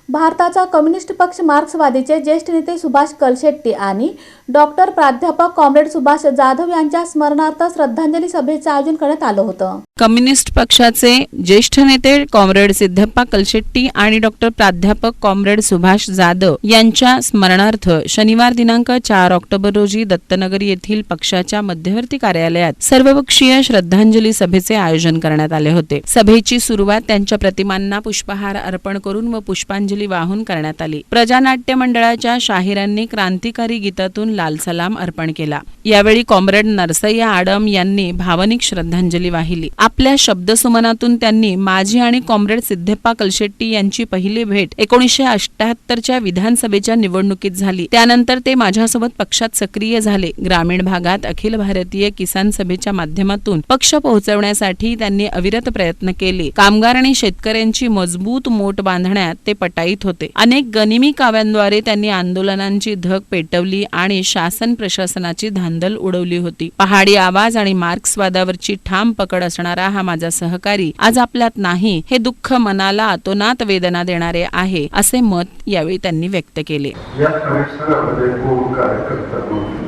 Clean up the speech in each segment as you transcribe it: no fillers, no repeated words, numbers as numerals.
भारताचा कम्युनिस्ट पक्ष मार्क्सवादीचे ज्येष्ठ नेते सुभाष कलशेट्टी आणि डॉक्टर प्राध्यापक कॉम्रेड सुभाष जाधव यांच्या स्मरणार्थ श्रद्धांजली सभेचे आयोजन करण्यात आलं होतं। कम्युनिस्ट पक्षाचे ज्येष्ठ नेते कॉम्रेड सिद्धप्पा कलशेट्टी आणि डॉक्टर प्राध्यापक कॉम्रेड सुभाष जाधव यांच्या स्मरणार्थ शनिवार दिनांक 4 ऑक्टोबर रोजी दत्तनगर येथील पक्षाच्या मध्यवर्ती कार्यालयात सर्वपक्षीय श्रद्धांजली सभेचे आयोजन करण्यात आले होते। सभेची सुरुवात त्यांच्या प्रतिमांना पुष्पहार अर्पण करून व पुष्पांजली वाहून करण्यात आली। प्रजानाट्य मंडळाच्या शाहिरांनी क्रांतिकारी गीतातून लाल सलाम अर्पण केला। यावेळी कॉम्रेड नरसय्या आडम यांनी भावनिक श्रद्धांजली वाहिली। आपल्या शब्दसुमनातून त्यांनी माजी आणि कॉम्रेड सिद्धप्पा कलशेट्टी यांची पहिली भेट 1978च्या विधानसभेच्या निवडणुकीत झाली। त्यानंतर ते माझ्यासोबत पक्षात सक्रिय झाले। ग्रामीण भागात अखिल भारतीय किसान सभेच्या माध्यमातून पक्ष पोहोचवण्यासाठी त्यांनी अविरत प्रयत्न केले। कामगार आणि शेतकऱ्यांची मजबूत मोट बांधण्यात ते पटाईत होते। अनेक गनिमी काव्यांद्वारे त्यांनी आंदोलनांची धग पेटवली आणि शासन प्रशासनाची धांदल उडवली होती। पहाडी आवाज आणि मार्क्सवादावरची ठाम पकड असणारा हा माझा सहकारी आज आपल्यात नाही, हे दुःख मनाला अतोनात वेदना देणारे आहे, असे मत यावेळी त्यांनी व्यक्त केले। या परिसरामध्ये कोण कार्यकर्ता नव्हते,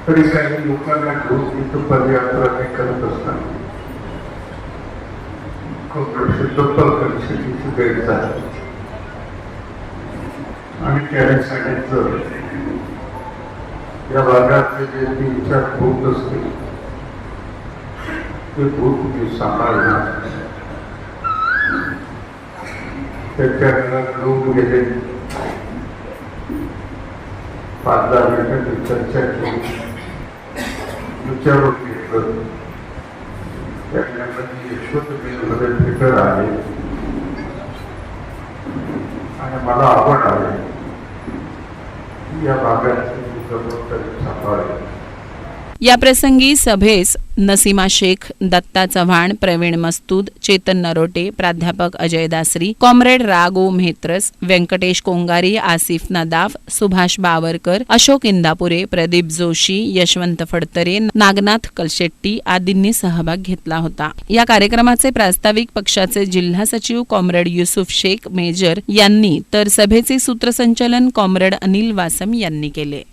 तरी काही लोकांना घेऊन इथं पदयात्रा करत असताना सिद्धप्पा कलशेट्टीची भेट झाली आणि त्याने सांगितलं या भागातले जे 3-4 भूत असतील ते भूत मी सांभाळणार। त्याच्या घरात लोक गेले, 5-10 मिनिटांची चर्चा केली, विचारून घेतलं। त्याच्यामध्ये यशवंतगिरीमध्ये फिकर आहे आणि मला आवड आहे या भागाची जबाबदारी सांभाळेल। या प्रसंगी सभेस नसीमा शेख, दत्ता चव्हाण, प्रवीण मस्तूद, चेतन नरोटे, प्राध्यापक अजय दासरी, कॉम्रेड रागो म्हेत्रस, व्यंकटेश कोंगारी, आसिफ नदाफ, सुभाष बावरकर, अशोक इंदापुरे, प्रदीप जोशी, यशवंत फडतरे, नागनाथ कलशेट्टी आदींनी सहभाग घेतला होता। या कार्यक्रमाचे प्रास्ताविक पक्षाचे जिल्हा सचिव कॉम्रेड युसुफ शेख मेजर यांनी तर सभेचे सूत्रसंचालन कॉम्रेड अनिल वासम यांनी केले।